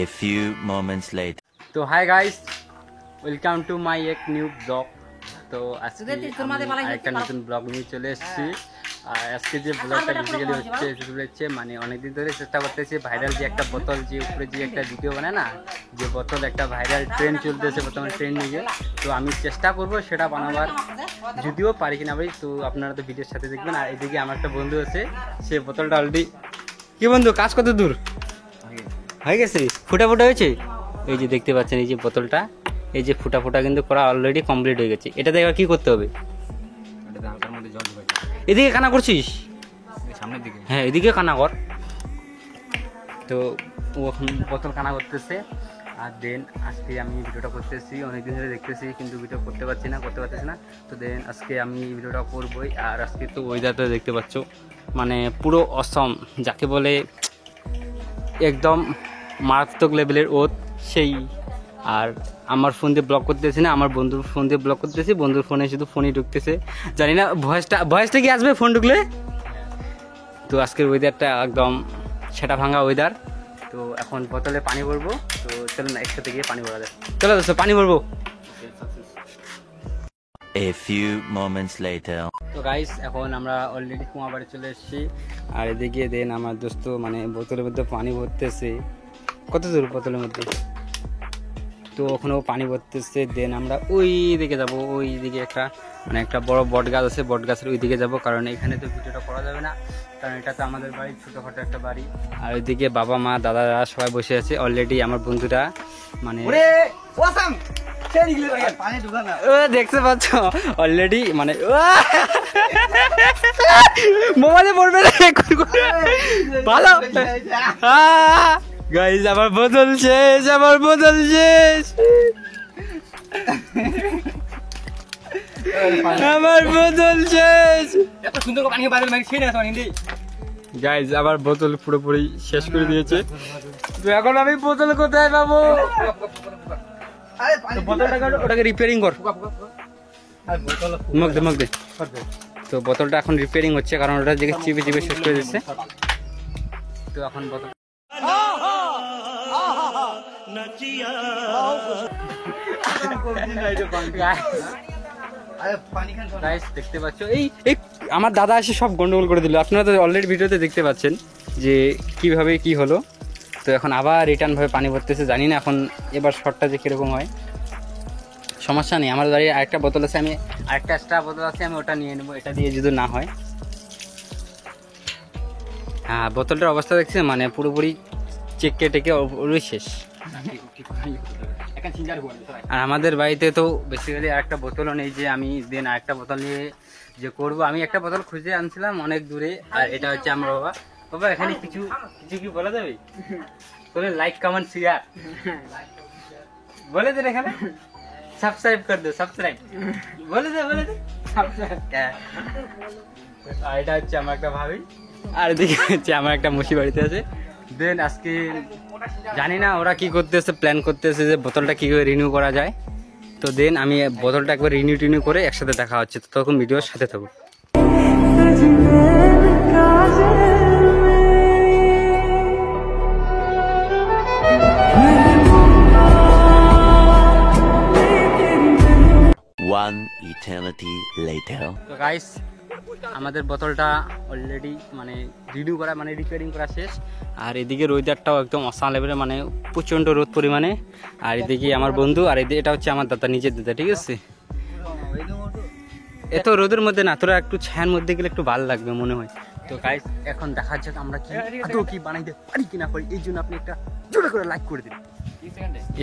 A few moments later. तो hi guys, welcome to my এক new blog. তো আজকে একটা নতুন ব্লগ নিয়ে চলে এসেছি। আর আজকে যে ব্লগটা বেসিক্যালি হচ্ছে মানে অনেকদিন ধরে চেষ্টা করতেছি ভাইরাল যে একটা বোতল, যে উপরে যে একটা ভিডিও বানায় না, যে বোতল একটা ভাইরাল ট্রেন্ড চলতেছে বর্তমানে ট্রেন্ডিংয়ে। তো আমি চেষ্টা করব সেটা বানাবার, যদিও পারি কিনা পারি, তো আপনারা তো ভিডিওর সাথে দেখবেন। আর এদিকে আমার একটা বন্ধু আছে, সে বোতলটা অলরেডি, কি বন্ধু কাজ কত দূর হয়ে গেছে, ফুটা ফুটা হয়েছে। এই যে দেখতে পাচ্ছেন এই যে বোতলটা, এই যে ফুটা ফুটা কিন্তু করা অলরেডি কমপ্লিট হয়ে গেছে। এটাতে এবার কি করতে হবে? এদিকে কানা করছিস, সামনের দিকে, হ্যাঁ এদিকে কানা কর। তো ও এখন বোতল কানা করতেছে। আর দেন আজকে আমি ভিডিওটা করতেছি, অনেকদিন ধরে দেখতেছি কিন্তু ভিডিও করতে পারছি না। তো দেন আজকে আমি ভিডিওটা করবই। আর আজকে তো ওয়েদারটা দেখতে পাচ্ছ, মানে পুরো অসম, যাকে বলে একদম মারাত্মক লেভেলের ওত সেই। আর আমার ফোন দিয়ে ব্লক করতেছি না, আমার বন্ধুর ফোন দিয়ে ব্লক করতেছি। বন্ধুর ফোনে শুধু ফোনই ঢুকতেছে, জানি না ভয়েসটা কি আসবে ফোন ঢুকলে। তো আজকের ওয়েদারটা একদম সেটা ভাঙা ওয়েদার। তো এখন বোতলে পানি ভরবো। তো চলো না একসাথে গিয়ে পানি ভরা যায়, চলো দোস্ত পানি ভরবো। A few moments later. তো গাইস এখন আমরা অলরেডি কুমাবাড়ি চলে এসেছি। আর এদিকে দেন আমার দোস্ত মানে বোতলের মধ্যে পানি ভরতেছে। কত দূর বোতলের মধ্যে? তো ওখানেও পানি ভরতেছে। দেন আমরা ওই দিকে যাবো, ওই দিকে একটা বড় বট গাছ আছে, বট গাছের ওই দিকে যাবো। কারণ এখানে তো ভিডিওটা করা যাবে না, কারণ এটা তো আমাদের বাড়ি, ছোটোখাটো একটা বাড়ি। আর ওইদিকে বাবা মা দাদারা সবাই বসে আছে অলরেডি। আমার বন্ধুরা মানে দেখতে পাচ্ছ অলরেডি, মানে মোবাইলে পড়বে ভালো। গাইস আমার বোতল শেষ, আমার বোতল শেষ, আমার বোতল শেষ। এত সুন্দর পানি বাদল মানে ছেড়ে আসো হিন্দি। গাইস আমার বোতল পুরোপুরি শেষ করে দিয়েছে। তো এখন আমি বোতল কোথায় পাবো? ওটাকে রিপেয়ারিং কর, মুখ দে। তো বোতলটা এখন রিপেয়ারিং হচ্ছে, কারণ ওটা দিকে চিপে শেষ করে দিচ্ছে। তো এখন বোতল দেখতে পাচ্ছ, এই আমার দাদা এসে সব গন্ডগোল করে দিল। আপনারা তো অলরেডি ভিডিওতে দেখতে পাচ্ছেন যে কিভাবে কি হলো। তো এখন আবার রিটার্ন ভাবে পানি ভরতেছে, জানি না এখন এবার শর্টটা যে কিরকম হয়। সমস্যা নেই, আমার দাঁড়িয়ে আরেকটা বোতল আছে, আমি আরেকটা এক্সট্রা বোতল আছে, আমি ওটা নিয়ে নেবো, এটা দিয়ে যদি না হয়। হ্যাঁ বোতলটার অবস্থা দেখছে, মানে পুরোপুরি টেকে ওরই শেষ। আর আমাদের বাড়িতে তো বেসিক্যালি আরেকটা বোতলও নেই, যে আমি দেন আরেকটা বোতল নিয়ে যে করবো। আমি একটা বোতল খুঁজে আনছিলাম অনেক দূরে। আর এটা হচ্ছে আমার বাবা এখানে কিছু কি বলা যাবে? বলে লাইক কমেন্ট শেয়ার বলে দেন, এখানে সাবস্ক্রাইব করে দে, সাবস্ক্রাইব বলে দে সাবস্ক্রাইব। আর এটা হচ্ছে আমার একটা ভাবি, আর এদিকে হচ্ছে আমার একটা মুসি বাড়িতে আছে। দেন আজকে জানি না ওরা কি করতেছে, প্ল্যান করতেছে যে বোতলটা কি করে রিনিউ করা যায়। তো দেন আমি বোতলটা একবার রিনিউ করে একসাথে দেখা হচ্ছে। তো তখন ভিডিওর সাথে থাকবো। One eternity later. তো গাইস আমাদের বোতলটা অলরেডি মানে রিনিউ করা, মানে রিপেয়ারিং করা শেষ। আর এদিকে ওয়েদারটাও একদম অসাম লেভেলের, মানে প্রচণ্ড রোদ পরিমাণে। আর এদিকে আমার বন্ধু, আর এটা হচ্ছে আমার দাদা, নিজের দাদা, ঠিক আছে। এত রোদের মধ্যে না, তোরা একটু ছায়ার মধ্যে গেলে একটু ভালো লাগবে মনে হয়। তো গাইস এখন দেখা যাক আমরা কি বানাইতে পারি কিনা পারি। এই জন্য আপনি একটা জোরে করে লাইক করে দিন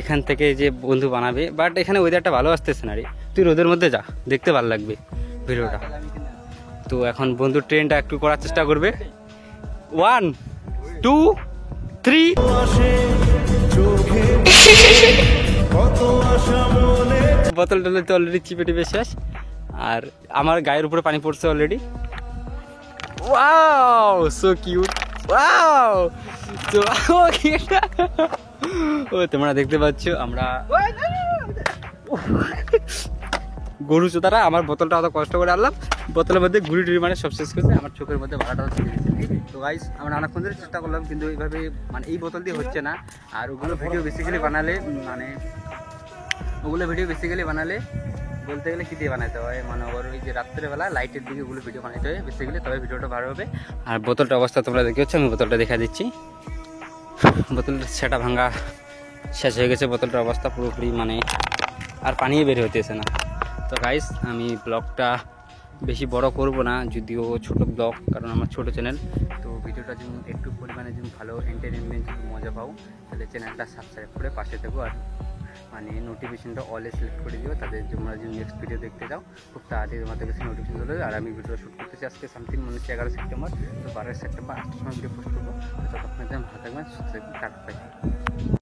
এখান থেকে, যে বন্ধু বানাবে। বাট এখানে ওয়েদারটা ভালো আসতেছে না রে, তুই রোদের মধ্যে যা, দেখতে ভালো লাগবে ভিডিওটা। তো এখন বন্ধু ট্রেনটা একটু করার চেষ্টা করবে। 1 2 3 বোতলটা তো অলরেডি চিপে শেষ। আর আমার গায়ের উপরে পানি পড়ছে already. Wow so cute, wow ও তোমরা দেখতে পাচ্ছ আমরা গরু চোদারা আমার বোতলটা অত কষ্ট করে আনলাম, বোতলের মধ্যে ঘুরি টুরি মানে সব শেষ করছে, আমার চোখের মধ্যে ভাড়াটাও ছেড়ে দিয়েছে। তো গাইস আমরা অনেকক্ষণ ধরে চেষ্টা করলাম কিন্তু এইভাবে মানে এই বোতল দিয়ে হচ্ছে না। আর ওগুলো ভিডিও বেসিক্যালি বানালে বলতে গেলে কী দিয়ে বানাতে হয়, মানে ওর ওই যে রাত্রেবেলা লাইটের দিকে ওগুলো ভিডিও বানাতে হয় বেসিক্যালি, তবে ভিডিওটা ভালো হবে। আর বোতলটার অবস্থা তোমরা দেখতে পাচ্ছ, আমি বোতলটা দেখা দিচ্ছি। বোতলটা সেটা ভাঙা শেষ হয়ে গেছে, বোতলটার অবস্থা পুরোপুরি মানে আর পানিও বের হতেছে না। তো গাইস আমি ব্লগটা বেশি বড় করব না, যদিও ছোট ব্লগ, কারণ আমার ছোট চ্যানেল। তো ভিডিওটা যদি একটু পরিমাণে যদি ভালো এন্টারটেনমেন্ট যদি মজা পাও তাহলে চ্যানেলটা সাবস্ক্রাইব করে পাশে থাকো, আর মানে নোটিফিকেশনটা অলে সিলেক্ট করে দিও, তাদের তোমরা যদি নেক্সট ভিডিও দেখতে যাও খুব তাড়াতাড়ি তোমাদের কাছে নোটিফিকেশন চলে যাবে। আর আমি ভিডিও শ্যুট করতেছি আজকে সামথিং মনে হচ্ছে 11 সেপ্টেম্বর, তো 12 সেপ্টেম্বর 8টার সময় ভিডিও পোস্ট করবো। ততক্ষণ ভালো থাকবেন, সুস্থ থাকবেন, টাটা।